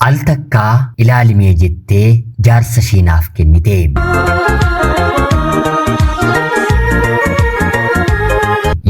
Al takkaa ilaalimee jettee jaarsa ishee naaf kennite.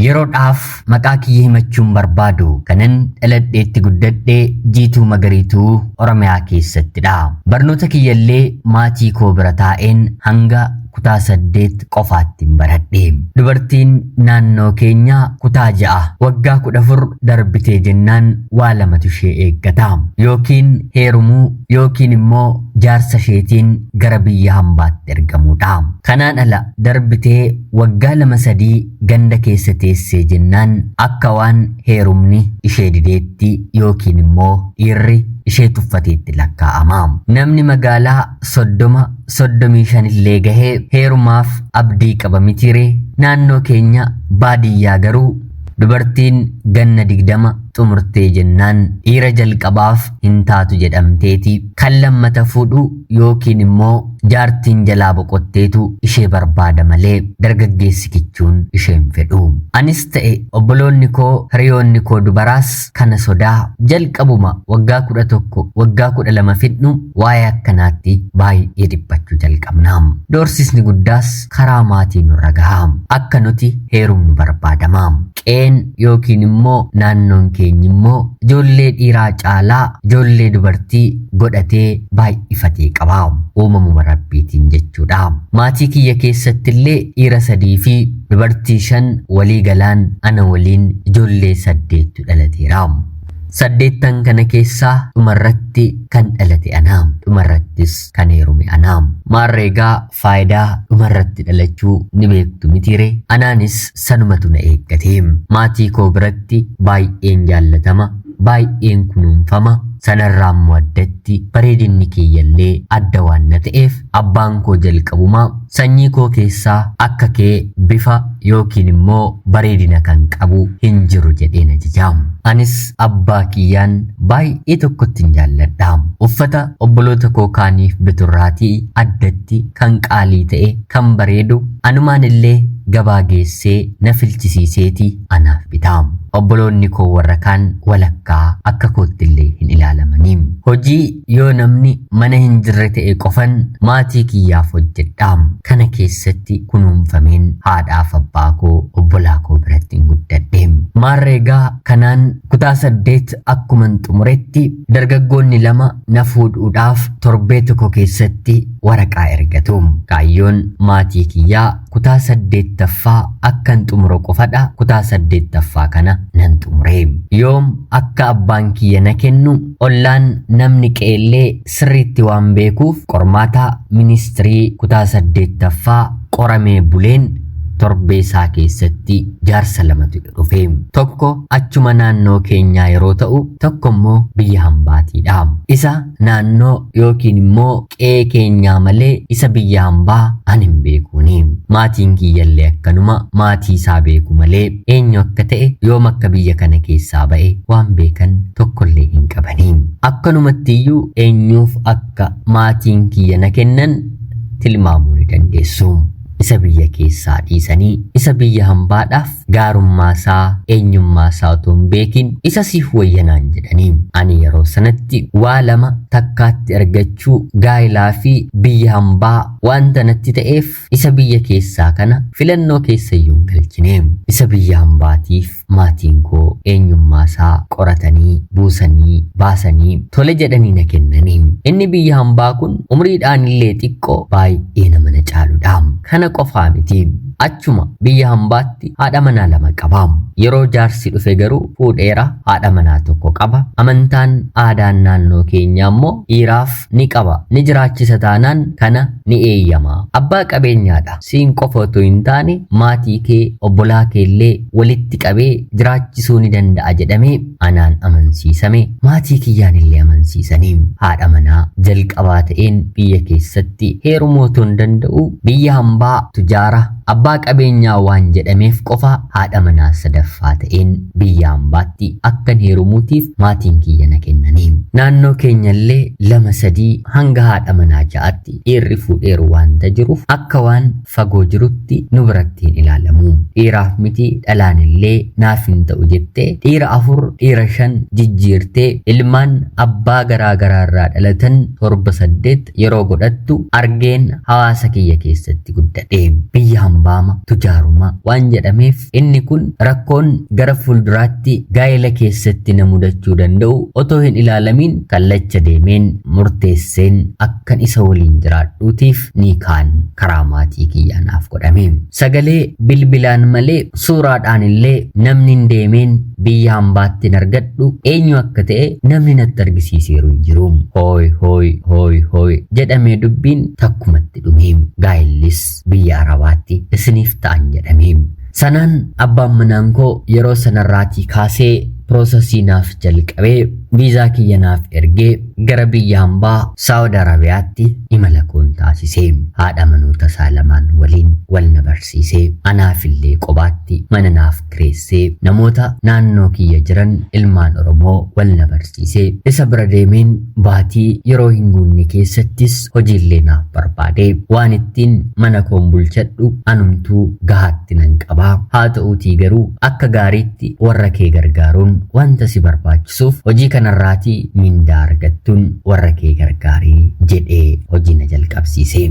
Yeroodhaaf maqaa kiyya himachuun barbaadu kanan dhaladheetti guddadhee Jiituu Magariituu Oromiyaa keessattidha. Barnoota kiyyallee maatii koo bira taa'een hanga kutaa 8 qofaattiin baradhe. Dubartiin naannoo keenya kutaa 6 waggaa 14 darbitee jennaan waa lamatu ishee eeggata. Yookiin heerumuu yookiin immoo jaarsa isheetiin gara biyya hambaatti ergamuudha. Kanaan ala darbitee waggaa 2-3 ganda keessa teessee jennaan akka waan heerumni ishee dideetti yookiin immoo dhiirri ishee tuffateetti lakkaa'ama. Namni magaalaa 35 illee gahee heerumaaf abdii qaba mitire. Naannoo keenya baadiyyaa garuu dubartiin ganna 20 xumurtee jennaan dhiira jalqabaaf hin taatu jedhamteeti kan lammata fuudhu yookiin immoo jaartiin jalaa boqotteetu ishee barbaada malee dargaggeessi kichuun isheen fedhu. Anis ta'e obboloonni koo hiriyoonni koo dubaraas kana sodaa jalqabuma waggaa 11 waggaa 12 fidnu waa'ee akkanaatti baay'ee dhiphachuu jalqabna. Doorsisni guddaas karaa maatii nurra gaha. Akka nuti heerumnu barbaadama. Qeen yookiin immoo naannoon keenya immoo ijoollee dhiiraa caalaa ijoollee dubartii godhatee baay'ifatee qaba. Uumamuma rabbiitiin jechuudha. Maatii kiyya keessatti illee dhiira 3 fi dubartii 5 walii galaan ana waliin ijoollee 8tu dhalateera. 8 kana keessaa dhumarratti kan dhalate anaam, dhumarrattis kan heerume anaam. Maarreegaa faayidaa dhumarratti dhalachuu ni beektu mitire. Anaanis sanumatu na eeggate. Maatii koo biratti baay'een jaallatama, baay'een kunuunfama. Sanarraa immoo addatti bareedinni kiyyallee adda waan na ta'eef abbaan koo jalqabumaa sanyii koo keessaa akka kee bifa yookiin immoo bareedina kan qabu hin jiru jedhee na jajaamu. Anis abbaa kiyyaan baay'ee tokkottiin jaalladha. Uffata obboloota koo kaaniif biturraatii addatti kan qaalii ta'e kan bareedu anumaan illee gabaa geessee na filchisiiseeti anaaf bitaam. Obboloonni koo warra kaan walakkaa akka koottillee hin ilaalamanii. Hojii yoo namni mana hin jirre ta'e qofan maatii kiyyaaf hojjedhaam. Kana keessatti kunuunfameen haadhaaf abbaa koo obbolaa koo biratti hin guddadheem. Maarreegaa kanaan kutaa 8 akkuman xumuretti dargaggoonni 2 na fuudhuudhaaf torbee tokko keessatti waraqaa ergatu. Kaayyoon maatii kiyyaa kutaa 8ffaa akkan xumuru qofadha. Kutaa 8ffaa kana nan xumure. Yoom akka abbaan kiyya na kennu ollaan namni qeellee sirriitti waan beekuuf qormaata ministirii kutaa 8ffaa qoramee buleen torbee isaa keessatti jaarsa 2tu dhufe. Tokko achuma naannoo keenyaa yeroo ta'u tokko immoo biyya hambaatiidha. Isa naannoo yookiin immoo qe'ee keenyaa malee isa biyya hambaa ani hin beekuuni. Maatiin kiyyallee akkanuma maatii isaa beeku malee eenyu akka ta'e yoom akka biyya kana keessaa ba'e waan beekan tokkollee hin qabanii. Akkanumattiyyuu eenyuuf akka maatiin kiyya na kennan tilmaamuu ni dandeessu. Isa biyya keessaa dhiisanii isa biyya hambaadhaaf gaarummaa isaa eenyummaa isaa otoo hin beekin isa siif wayyanaan jedhanii. Ani yeroo sanatti waa 2 takkaatti argachuu gaa'ilaa fi biyya hambaa wanta natti ta'eef isa biyya keessaa kana filannoo keessayyuu hin galchine. Isa biyya hambaatiif maatiin koo eenyummaa isaa qoratanii buusanii baasanii tole jedhanii na kennanii. Inni biyya hambaa kun umriidhaan illee xiqqoo baay'ee nama na caaludha. Kana qofaa miti. Achuma biyya hambaatti haadha manaa 2 qaba. Yeroo jaarsi dhufe garuu fuudheera haadha manaa 1 qaba. Amantaan aadaan naannoo keenyaa immoo dhiiraaf ni qaba. Ni jiraachisa taanaan kana ni eeyyama. Abbaa qabeenyaadha. Siin qofa otoo hin taane maatii kee obbolaa keellee walitti qabee jiraachisuu ni danda'a jedhamee anaan amansiisame. Maatii kiyyaan illee amansiisanii haadha manaa jalqabaa ta'een biyya keessatti heerumuu otoo hin danda'u biyya hambaa tujaara abbaa qabeenyaa waan jedhameef qofa haadha manaa sadaffaa ta'een biyya hambaatti akkan heerumuutiif maatiin kiyya na kennanii. Naannoo keenyallee 2-3 hanga haadha manaa 6tti dhiirri fuudheeru waanta jiruuf akka waan fagoo jirutti nu biratti hin ilaalamu. Dhiiraaf miti dhalaanillee naaf hin ta'u jettee dhiira 4 dhiira 5 jijjiirtee ilmaan abbaa garaagaraarraa dhalatan 7-8 yeroo godhattu argeen hawaasa kiyya keessatti guddadhe. Biyya hambaama tujaaruma waan jedhameef inni kun rakkoon gara fuulduraatti gaa'ela keessatti na mudachuu danda'u otoo hin ilaalamin kallacha deemeen murteesseen akkan isa waliin jiraadhuutiif ni kaan karaa maatii kiyyaanaaf godhame. Sagalee bilbilaan malee suuraadhaan illee namni hin deemeen biyya hambaatti argadhu eenyu akka ta'e namni natti argisiiseeru hin jiru. Hooy jedhamee dubbiin takkumatti dhume. Gaa'ellis biyya Arabaatti isiniif ta'an jedhame. Sanaan abbaan manaan koo yeroo sanarraatii kaasee piroosesii naaf jalqabee viizaa kiyya naaf ergee gara biyya hambaa Saawud Arabiyaatti imala koon taasisee haadha manoota isaa lamaan waliin wal na barsiisee anaafillee qobaatti mana naaf kireessee namoota naannoo kiyya jiran ilmaan Oromoo wal na barsiisee isa bira deemeen baatii yeroo hin guunne keessattis hojiillee naaf barbaadee waan ittiin mana koon bulchadhu anumtuu gahaatti nan qabaa. Haa ta'uutii garuu akka gaariitti warra kee gargaaruun wanta si barbaachisuuf hojii kanarraatii mindaa argattuun warra kee gargaarii jedhee hojii na jalqabsiise.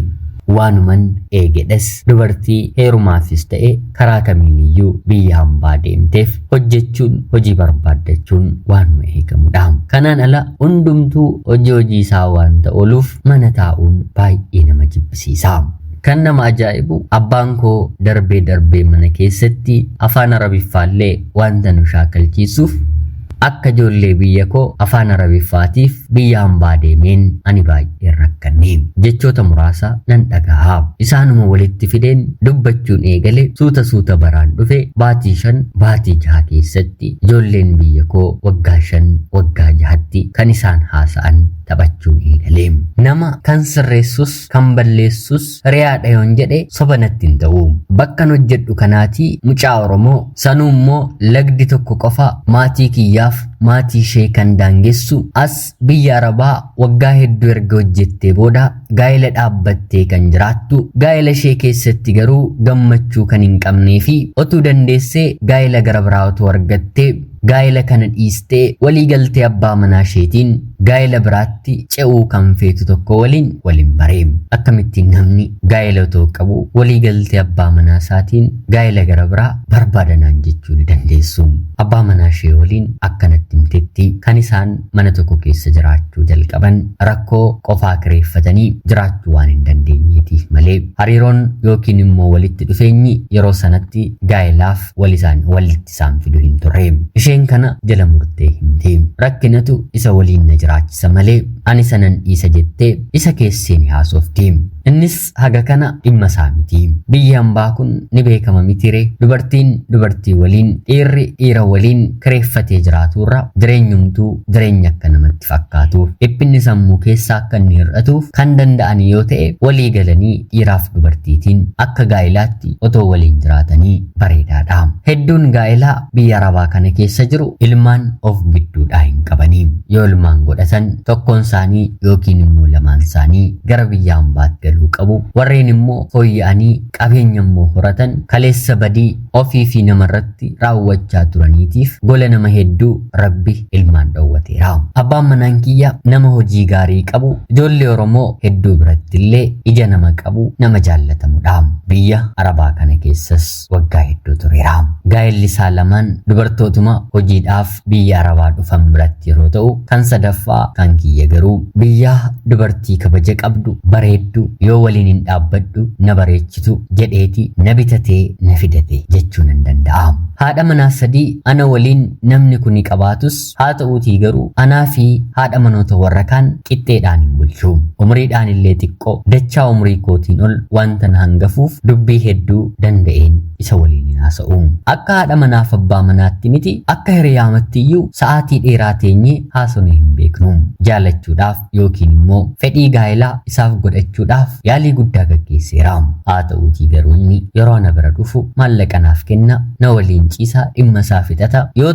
Waanuman eegedhes dubartii heerumaafis ta'e karaa kamiiniyyuu biyya hambaa deemteef hojjechuun hojii barbaaddachuun waanuma eegamudha. Kanaan ala hundumtuu hojii isaa waanta ooluuf mana taa'uun baay'ee nama jibbisiisa. Kan nama ajaa'ibu abbaan koo darbee mana keessatti afaan Arabiffaallee wanta nu shaakalchiisuuf akka ijoollee biyya koo afaan Arabiffaatiif biyya hambaa deemeen ani baay'ee rakkanne. Jechoota muraasa nan dhagahaa. Isaanuma walitti fideen dubbachuun eegale suuta baraan dhufe baatii 5 baatii 6 keessatti ijoolleen biyya koo waggaa 5 waggaa 6tti kan isaan haasa'an taphachuun eegale. Nama kan sirreessus kan balleessus riyaadha yoon jedhe soba natti hin ta'u. Bakkan hojjedhu kanaatii mucaa Oromoo sanuu immoo lagdi tokko qofa maatii kiyyaaf maatii ishee kan daangessu as biyya Arabaa waggaa hedduu erga hojjettee booda gaa'ela dhaabbattee kan jiraattu gaa'ela ishee keessatti garuu gammachuu kan hin qabnee fi otuu dandeessee gaa'ela gara biraa otoo argattee gaa'ela kana dhiistee walii galtee abbaa manaa isheetiin gaa'ela biraatti ce'uu kan feetu tokko waliin bareem. Akkamittiin namni gaa'ela otoo qabu walii galtee abbaa manaa isaatiin gaa'ela gara biraa barbaadanaan jechuu ni dandeessu. Abbaa manaa ishee waliin akkanatti himtetti kan isaan mana tokko keessa jiraachuu jalqaban rakkoo qofaa kireeffatanii jiraachuu waan hin dandeenyeetiif malee hariiroon yookiin immoo walitti dhufeenyi yeroo sanatti gaa'elaaf walitti isaan fidu hin turre. Isheen kana jala murtee himte. Rakkinatu isa waliin na jiraachisa malee ani sanan dhiisa jettee isa keessee ni haasofte. Innis haga kana dhimma isaa miti. Biyya hambaa kun ni beekama mitire. Dubartiin dubartii waliin dhiirri dhiira waliin kireeffatee jiraaturra jireenyumtuu jireenya akka namatti fakkaatuuf dhiphinni sammuu keessaa akka inni hir'atuuf kan danda'an yoo ta'e walii galanii dhiiraaf dubartiitiin akka gaa'ilaatti otoo waliin jiraatanii bareedaadha. Hedduun gaa'ilaa biyya Arabaa kana keessa jiru ilmaan of gidduudhaa hin qabanii. Yoo ilmaan godhatan tokkoon isaanii yookiin immoo lamaan isaanii gara biyya hambaatti galuu qabu. Warreen immoo fooyya'anii qabeenya immoo horatan kaleessa badii ofii fi namarratti raawwachaa turaniitiif gola nama hedduu Rabbi ilmaan dhowwateera. Abbaan manaan kiyya nama hojii gaarii qabu ijoollee Oromoo hedduu biratti illee ija nama qabu nama jaallatamudha. Biyya Arabaa kana keessas waggaa hedduu tureera. Gaa'elli isaa lamaan dubartootuma hojiidhaaf biyya Arabaa dhufan biratti yeroo ta'u kan sadaffaa kan kiyya garuu biyya dubartii kabaja qabdu bareeddu yoo waliin hin dhaabbadhu na bareechitu jedheeti na bitatee na fidate jechuun hin danda'amu. Haadha manaa 3 ana waliin namni kuni qabaatus haa ta'uutii garuu anaa fi haadha manoota warra kaan qixxeedhaan hin bulchu. Umriidhaan illee xiqqoo dachaa umrii kootiin ol wanta na hangafuuf dubbii hedduu danda'een isa waliin hin haasa'u. Akka haadha manaaf abbaa manaatti miti akka hiriyaamatti iyyuu sa'aatii dheeraa teenyee haasofnee hin beeknu. Jaalachuudhaaf yookiin immoo fedhii gaa'elaa isaaf godhachuudhaaf yaalii guddaa gaggeesseera. Haa ta'uutii garuu inni yeroo ana bira dhufu maallaqa naaf kenna, na waliin ciisa, dhimma isaa fixata, yoo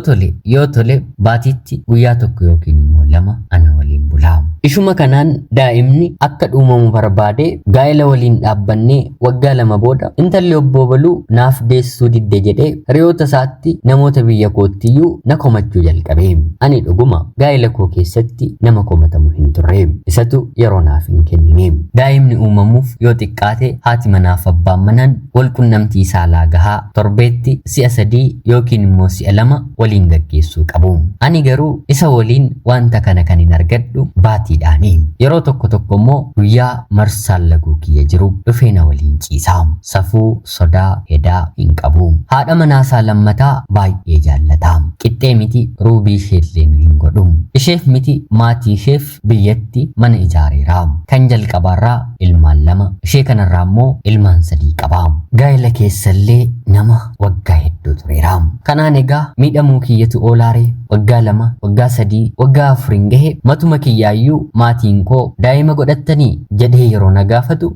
tole baatiitti guyyaa tokko yookiin immoo lama ana waliin bulaa. Ishuma kanaan daa'imni akka dhuumamu barbaade gaa'ela waliin dhaabbannee waggaa 2 booda intalli obbo Baluu naaf deessuu didde jedhee hiriyoota isaatti namoota biyya koottiyyuu na komachuu jalqabe. Ani dhuguma gaa'ela koo keessatti nama komatamu hin turre. Isatu yeroo naaf hin kennine. Daa'imni uumamuuf yoo xiqqaate haati manaaf abbaan manaan wal qunnamtii saalaa gahaa torbeetti si'a 3 yookiin immoo si'a 2 waliin gaggeessuu qabu. Ani garuu isa waliin wanta kana kan hin argadhu baatiidhaani. Yeroo tokko immoo guyyaa marsaan laguu kiyya jiru dhufee na waliin ciisaa. Safuu sodaa hedaa hin qabu. Haadha manaasaa lammataa baay'ee jaallata. Qixxee miti ruubii isheellee nu hin godhu. Isheef miti maatii isheef biyyatti mana ijaareera. Kan jalqabaarraa ilmaan 2, ishee kanarraa immoo ilmaan 3 qaba. Gaa'ela keessallee nama waggaa hedduu tureera. Kanaan egaa miidhamuu kiyyatu oolaare waggaa 2, waggaa 3, waggaa 4 gahe matuma kiyyaayyuu maatiin koo daa'ima godhattanii jedhee yeroo na gaafatu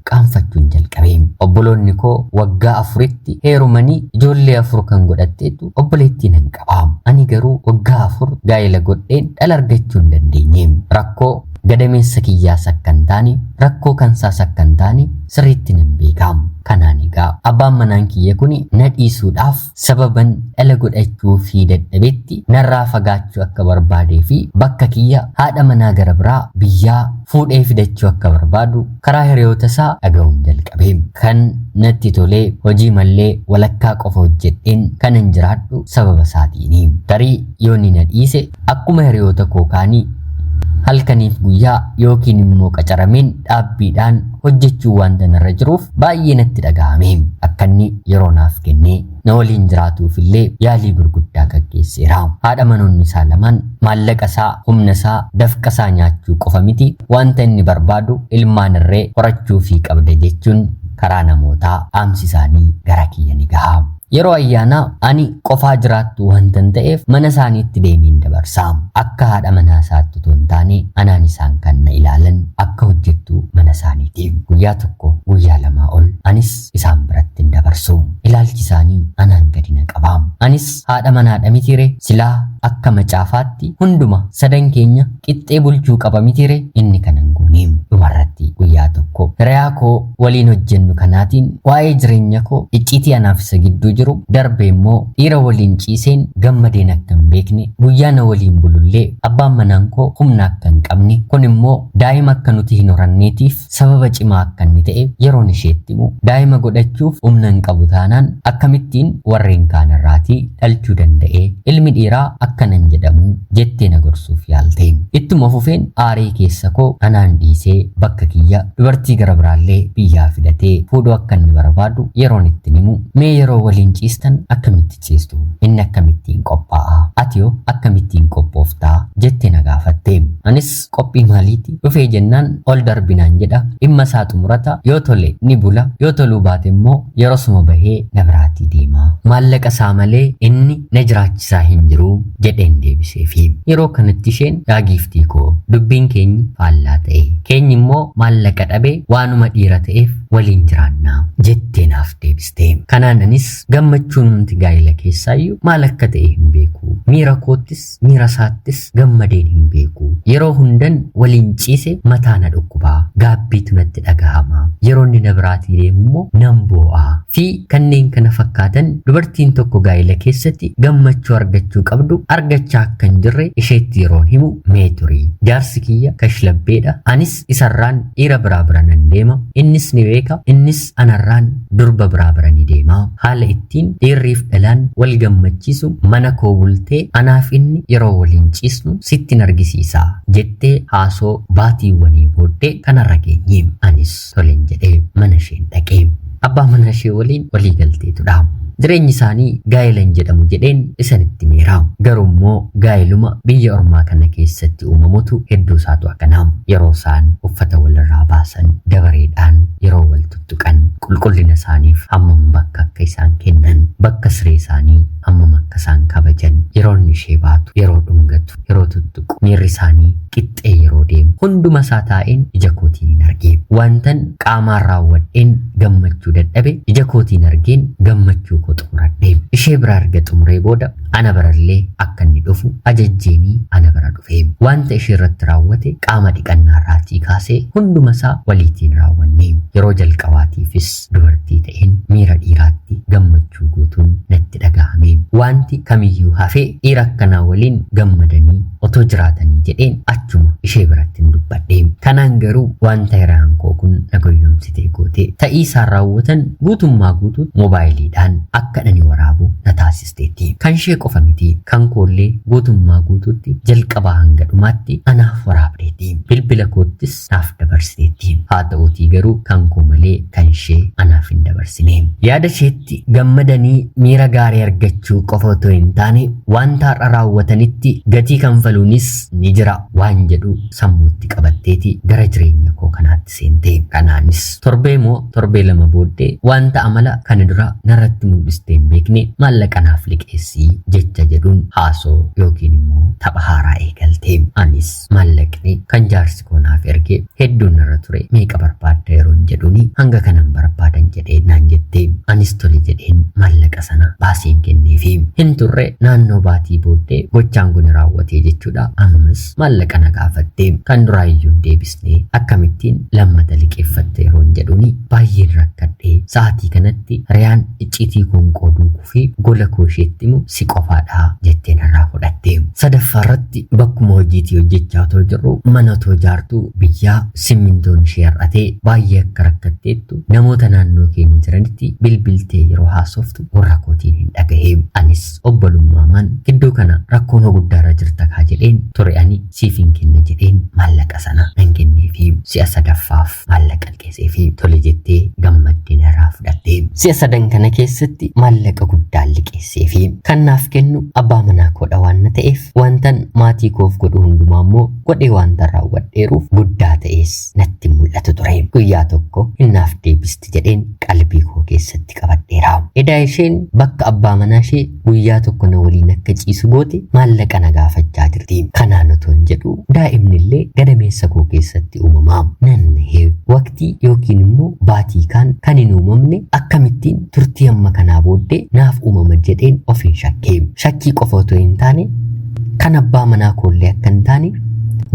qaanfachuun jalqabe. Obboloonni koo waggaa 4tti heerumanii ijoollee 4 kan godhatteetu obboleettii nan qaba. Ani garuu waggaa 4 gaa'ela godheen dhala argachuu hin dandeenye. Rakkoo gadameessa kiyyaas akka hin taane, rakkoo kansaas akka hin taane sirriitti nan beeka. Kanaan egaa abbaan manaan kiyya kuni na dhiisuudhaaf sababan dhala godhachuu fi dadhabetti narraa fagaachuu akka barbaadee fi bakka kiyya haadha manaa gara biraa biyyaa fuudhee fidachuu akka barbaadu karaa hiriyoota isaa dhaga'uun jalqabe. Kan natti tolee hojii mallee walakkaa qofa hojjedheen kanan jiraadhu sababa isaatiini. Tarii yoo ni na dhiise akkuma hiriyoota koo kaanii halkaniif guyyaa yookiin immoo qacarameen dhaabbiidhaan hojjechuu wanta narra jiruuf baay'ee natti dhagahame. Akka inni yeroo naaf kennee na waliin jiraatuuf illee yaalii gurguddaa gaggeesseera. Haadha manoonni isaa lamaan maallaqa isaa, humna isaa, dafqa isaa nyaachuu qofa miti wanta inni barbaadu ilmaan irree horachuu fi qabda jechuun karaa namootaa dhaamsi isaanii gara kiyya ni gaha. Yeroo ayyaanaa ani qofaa jiraattu wantan ta'eef mana isaaniitti deemiin dabarsa. Akka haadha manaa isaatti otoo hin taane anaan isaan kan na ilaalan akka hojjettuu mana isaaniitiif. Guyyaa tokko guyyaa 2 ol anis isaan biratti hin dabarsu. Ilaalchi isaanii anaan gadi na qaba. Anis haadha manaadha mitiire silaa akka macaafaatti hunduma 3 keenya qixxee bulchuu qaba mitiire inni kanan gooneem. Dhumarratti guyyaa tokko hiriyaa koo waliin hojjennu kanaatiin waa'ee jireenya koo icciitii anaaf isa gidduu jiru darbe immoo dhiira waliin ciiseen gammadeen akka hin beekne guyyaa na waliin bulullee abbaan manaan koo humna akka hin qabne kun immoo daa'ima akka nuti hin horanneetiif sababa cimaa akka inni ta'e yeroon isheetti himu daa'ima godhachuuf humna hin qabu taanaan akkamittiin warreen kaanirraatii dhalchuu danda'e ilmi dhiiraa akkanan jedhamu jettee na gorsuuf yaalte. Ittuma fufeen aarii keessa koo anaan dhiisee bakka kiyya dubartii gara biraallee biyyaa fidatee fuudhuu akka inni barbaadu yeroon ittiin himu mee yeroo waliin ciistan akkamitti ciistu? Inni akkamittiin qophaa'a? Atiyoo akkamittiin qophooftaa? jettee na gaafatte. Anis qophii maaliiti? Dhufee jennaan ol darbinaan jedha dhimma isaa xumurata yoo tole ni bula yoo toluu baate immoo yeroosuma bahee na biraatii deema. Maallaqa isaa malee inni na jiraachisaa hin jiru jedheen deebiseefi. Yeroo kanatti isheen yaagiiftii koo dubbiin keenyi faallaa ta'e keenyi immoo maallaqa dhabee waanuma dhiira ta'eef waliin jiraannaa jettee naaf deebiste. Kanaan anis gammachuun nuti gaa'ela keessaayyuu maal akka ta'e hin beeku. Miira koottis miira isaattis gammadeen hin beeku. Yeroo hundan waliin ciise mataa na dhukkubaa gaabbiitu natti dhagahama. Yeroo inni na biraatii deemu immoo nan boo'a fi kanneen kana fakkaatan dubartiin tokko gaa'ela keessatti gammachuu argachuu qabdu argachaa akka hin jirre isheetti yeroon himu mee turii. Jaarsi kiyya kashlabbeedha. Anis isarraan dhiira biraa bira nan deema. Innis ni beeka. Innis anarraan durba biraa bira ni deema. Haala ittiin dhiirriif dhalaan wal gammachiisu mana koo bultee anaaf inni yeroo waliin ciisnu sittin argisiisa jettee haasoo baatiiwwanii booddee kanarra geenye. Anis toleen jedhee mana isheen dhaqee abbaa mana ishee waliin walii galteetudha. Jireenyi isaanii gaa'ilan jedhamu jedheen isanitti meera. Garuu immoo gaa'iluma biyya ormaa kana keessatti uumamutu hedduu isaatu akkanaa. Yeroo isaan uffata walirraa baasan dabareedhaan yeroo wal tuttuqan qulqullina isaaniif hammam bakka akka isaan kennan bakka siree isaanii hammam akka isaan kabajan yeroo inni ishee baatu yeroo dhungatu yeroo tuttuqu miirri isaanii qixxee yeroo deemu hunduma isaa taa'een ija kootiin hin argee. Wantan qaamaan raawwadheen gammachuu dadhabe ija kootiin argeen gammachuu koo xumuradhee. Ishee bira erga xumuree booda ana birallee akka inni dhufu ajajjeenii ana bira dhufee. Wanta ishee irratti raawwate qaama dhiqannaa irraatii kaasee hunduma isaa waliitiin raawwanne. Yeroo jalqabaatiifis dubartii ta'een miira dhiiraatti gammachuu guutuun natti dhagahame. Wanti kamiyyuu hafee dhiira akkanaa waliin gammadanii otoo jiraatanii jedheen achuma ishee biratti hin dubbadhe. Kanaan garuu wanta hiriyaan koo kun na goyyomsitee goote ta'ii isaan raawwatan guutummaa guutuutti moobaayiliidhaan akka ani waraabu na taasisteetti. Kan ishee qofa miti kan koollee guutummaa guutuutti jalqabaa hanga dhumaatti anaaf waraabdeetti. Bilbila koottis naaf dabarsiteetti. Haa ta'uutii garuu kan koo malee kan ishee anaaf hin dabarsine. Yaada isheetti gammadanii miira gaarii argachuu qofa otoo hin taane wanta har'a raawwatanitti gatii kanfaluunis ni jira waan jedhu sammuutti qabatteeti gara jireenya koo kanaatti seente. Kanaanis torbee lama booddee wanta amala kana dura narratti mul'istee hin beekne maallaqa naaf liqeessii jecha jedhuun haasoo yookiin immoo tapha haaraa eegalte. Anis maallaqni kan jaarsi koo naaf erge hedduun narra ture meeqa barbaadda yeroon jedhuuni hanga kanan barbaadan jedhee naan jette. Anis tole jedheen maallaqa sana baaseen kenneefi hin turre naannoo baatii booddee gochaan kun raawwatee jechuudha. Ammas maallaqa na gaafatte kan duraayyuu deebisnee akkamittiin lammata liqeeffatte yeroon jedhuuni baay'een rakkadhee sa'aatii kanatti riyaan icciitii koon qooduu fi gola koo isheetti immoo si qofaadha jettee narraa fudhatte. Sadaffaarratti bakkuma hojiitii hojjechaa otoo jirru mana otoo jaartuu biyyaa simmintoon ishee har'atee baay'ee akka rakkatteettu namoota naannoo keenya jiranitti bilbiltee yeroo haasoftu gurra kootiin hin dhagahee. Anis obbolummaan gidduu kana rakkoon guddaarra jirta kaa jedheen ture ani siif hin kenna jedheen maallaqa sana nan kenneefi si'a sadaffaaf maallaqa liqeesseefi tole jettee gammaddee narraa fudhatte. Si'a sadan kana keessatti maallaqa guddaa liqeesseefi kan naaf kennu abbaa manaa koodha waan ta'eef wantan maatii koof godhu hundumaa immoo godhee wanta raawwadheeruuf guddaa ta'es natti mul'atu ture. Guyyaa tokko naaf deebisti jedheen qalbii koo keessatti qabadheera. Edaa isheen bakka abbaa manaa ishee guyyaa tokko na waliin akka ciisu goote maallaqa na gaafachaa jirti. Kanaan otoo hin jedhu daa'imnillee gadameessa koo keessatti uumama. Nan waqtii yookiin immoo baatii kan hin uumamne akkamittiin turtii amma kanaa booddee naaf uumama jedheen ofiin shakkee. Shakkii qofa otoo hin taane kan abbaa manaa koollee akka hin taane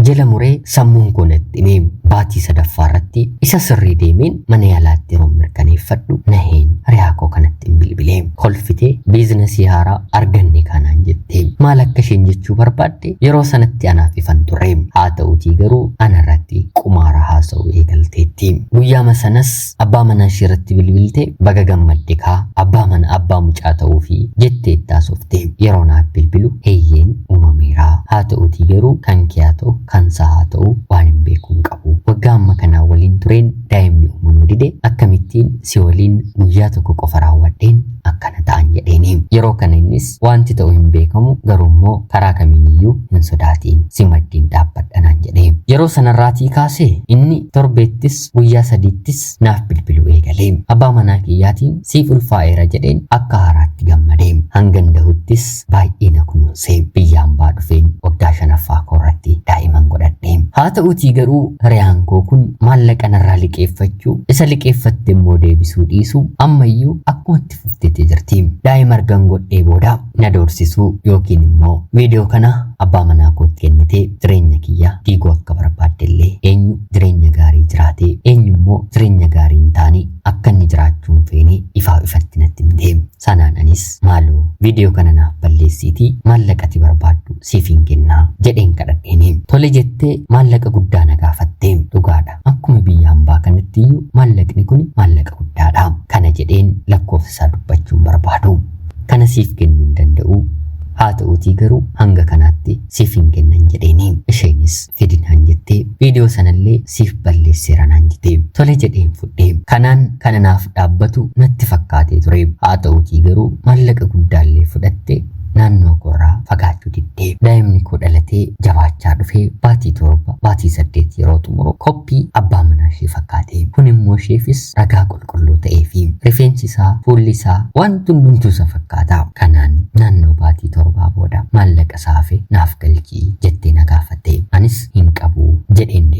jala muree sammuun koo natti hime. Baatii sadaffaarratti isa sirrii deemeen mana yaalaatti yeroo mirkaneeffadhu naheen hiriyaa koo kanatti hin bilbilee kolfitee biizinasii haaraa arganne kanaan jettee maal akka isheen jechuu barbaadde yeroo sanatti anaaf ifan ture. Haa ta'uutii garuu anarratti qumaara haasa'uu eegalteetti. Guyyaama sanas abbaa manaa ishee irratti bilbilte baga gammadde kaa abbaa mucaa ta'uu fi jettee itti haasofte. Yeroo naaf bilbilu heeyyeen uumameera. Haa ta'uutii garuu kan kee haa ta'u kan isaa haa ta'u waan hin beekne hin qabu. Waggaa amma kanaa waliin tureen daa'imni uumamuu dide akkamittiin si waliin guyyaa tokko qofa raawwadheen akkana ta'an jedheeni. Yeroo kana innis wanti ta'u hin beekamu garuu immoo karaa kamiiniyyuu hin sodaatiin si maddiin dhaabbadha naan jedhee. Yeroo sanarraatii kaasee inni torbeettis guyyaa sadiittis naaf bilbiluu eegalee. Abbaa manaa kiyyaatiin siif ulfaa'eera jedheen akka haaraatti gammadee hangan dahuttis baay'ee na kunuunsee biyyaan baa dhufeen waggaa shanaffaa koorratti daa'iman godhadhe. Haa ta'uutii garuu hiriyaan koo kun maallaqa narraa liqeeffachuu isa liqeeffatte immoo deebisuu dhiisuu ammayyuu akkuma itti fufteetti jirti. Daa'ima argan godhee booda na doorsisuu yookiin immoo viidiyoo kana abbaa manaa kootti kennitee jireenya kiyya diiguu akka barbaaddellee eenyu jireenya gaarii jiraatee eenyu immoo jireenya gaarii hin taane akka inni jiraachuun feene ifaa ifatti natti himte. Sanaan anis maaloo viidiyoo kana naaf balleessiitii maallaqati barbaaddu siif hin kennaa jedheen kadhadheeni. Tole jettee maallaqa guddaa na gaafatte. Dhugaadha akkuma biyya hambaa kanatti iyyuu maallaqni kun maallaqa guddaadha. Kana jedheen lakkoofsa isaa dubbachuun barbaadu. Kana siif kennuu hin danda'u. Haa ta'uutii garuu hanga kanaatti siif hin kennan jedheeni. Isheenis fidinaan jettee viidiyoo sanallee siif balleesseera naan jette. Tole jedheen fudhee kanaan kana naaf dhaabbatu natti fakkaatee ture. Haa ta'uutii garuu maallaqa guddaallee fudhatte naannoo koorraa fagaachuu diddee. Daa'imni koo dhalatee jabaachaa dhufee baatii 7 baatii 8 yeroo xumuru koppii abbaa manaa ishee fakkaate. Kun immoo isheefis ragaa qulqulluu ta'ee fi rifeensi isaa fuulli isaa wanti hundumtuu isa fakkaata. Kanaan naannoo baatii 7 booda maallaqa saafe naaf galchii jettee na gaafatte. Anis hin qabu jedheen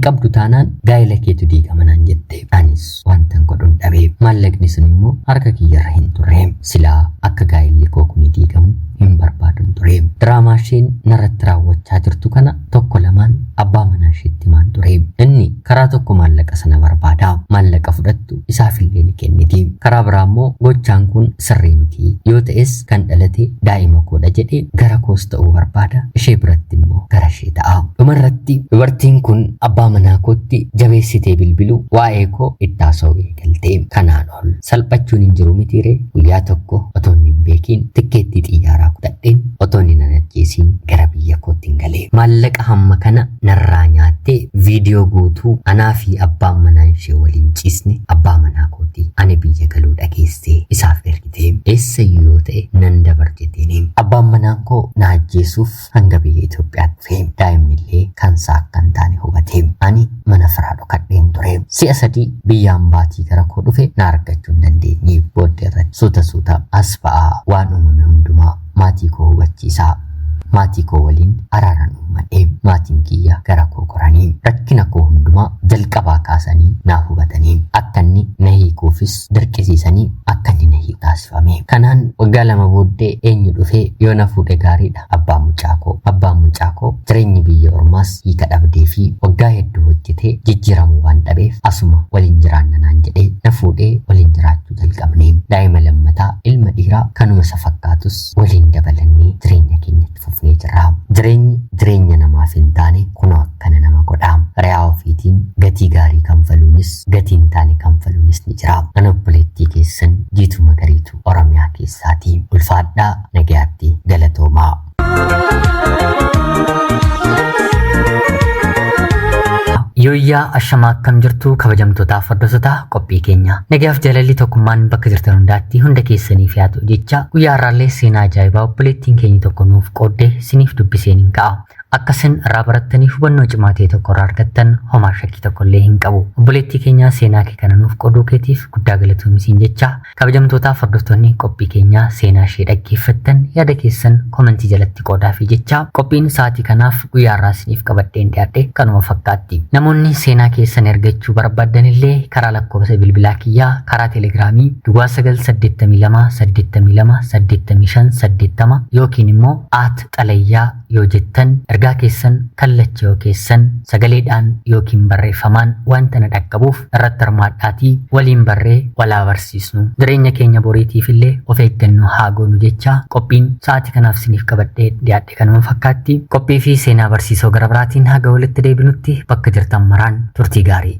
qabdu taanaan gaa'ela keetu diigama naan jette. Anis wantan godhuun dhabee maallaqni sun immoo harka kiyyarra hin turre. Silaa akka gaa'elli koo kun diigamu hin barbaadun ture. Diraamaa isheen narratti raawwachaa jirtu kana tokko lamaan abbaa manaa isheetti himaan ture. Inni karaa tokko maallaqa sana barbaada. Maallaqa fudhattu isaafillee ni kenniti. Karaa biraa immoo gochaan kun sirrii miti. Yoo ta'es kan dhalate daa'ima koodha jedhee gara koos ta'uu barbaada. Ishee biratti immoo gara ishee ta'a. Dhumarratti dubartiin kun abbaa manaa kootti jabeessitee bilbilu waa'ee koo itti haasa'uu eegalte. Kanaan ol salphachuun hin jiru mitiire guyyaa tokko otoo hin beekiin tikkeettii xiyyaaraa kutadheen otoo hin ajjeesiin gara biyya kootti hin galee. Maallaqa hamma kana narraa nyaattee viidiyoo guutuu anaa fi abbaan manaa ishee waliin ciisne abbaa manaa kooti ani biyya galuu dhageessee isaaf ergitee eessayyuu yoo ta'e nan dabarjeteeni. Abbaan manaa koo na ajjeesuuf hanga biyya Itoophiyaatti dhufe. Daa'imnillee kan isaa akka hin taane hubate. Ani mana firaa dhokadheen ture. Si'a 3 biyyaan baatii gara koo dhufe na argachuu hin dandeenye. Booddee irratti suuta as ba'aa waan uumame hundumaa maatii koo hubachiisaa. Maatii koo waliin araaraan uummadhee maatiin kiyya gara koo qoranii rakkina koo hundumaa jalqabaa kaasanii naaf hubatanii akka inni na hiikuufis dirqisiisanii akka inni na hiiku taasifame. Kanaan waggaa 2 booddee eenyu dhufee yoo na fuudhe gaariidha. Abbaan mucaa koo jireenyi biyya ormaas hiika dhabdee fi waggaa hedduu hojjetee jijjiiramuu waan dhabeef asuma waliin jiraanna naan jedhee na fuudhee waliin jiraachuu jalqabne. Daa'ima lammataa ilma dhiiraa kanuma isa fakkaatus waliin dabalannee jireenya keenyatti fufne. Jireenya namaaf hin taane kunoo akkana nama godha. Re'aa ofiitiin gatii gaarii kanfaluunis gatii hin taane kanfaluunis ni jira. Ana obboleettii keessan Jiituu Magariituu Oromiyaa keessaati. Ulfaadhaa nagayaatti galatoomaa. Yoyyaa ashamaa akkam jirtu kabajamtootaaf hordoftoota qophii keenya. Nagaaf jaalalli tokkummaan bakka jirtan hundaatti hunda keessaniif yaatu jecha guyyaa har'aallee seenaa ajaa'ibaa obboleettiin keenya tokko nuuf qooddee isiniif dubbiseen hin ka'a. Akkasin irraa barattanii hubannoo cimaa ta'e tokko irraa argattan homaa shakkii tokkollee hin qabu. Obboleettii keenya seenaa kee kana nuuf qooduu keetiif guddaa galatoomi jecha kabajamtootaaf hordoftoonni qophii keenya seenaa ishee dhaggeeffattan yaada keessan komentii jalatti qoodaa fi jecha qophiin sa'aatii kanaaf guyyaa har'aa isiniif qabadheen dhiyaadhe kanuma fakkaatti. Namoonni seenaa keessan ergachuu barbaadan illee karaa lakkoofsa bilbilaa kiyyaa karaa teelegiraamii 982828580 yookiin immoo @xalayyaa yoo jettan ergaa keessan kallacha yoo keessan sagaleedhaan yookiin barreeffamaan wanta na dhaqqabuuf irratti hirmaadhaatii waliin barree walaa barsiisnu. Jireenya keenya boriitiif illee of eeggannoo haa goonu jecha qophiin sa'aatii kanaaf isiniif qabadhee dhiyaadhe kanuma fakkaatti. Qophii fi seenaa barsiisoo gara biraatiin haga walitti deebinutti bakka jirtan maraan turtii gaarii.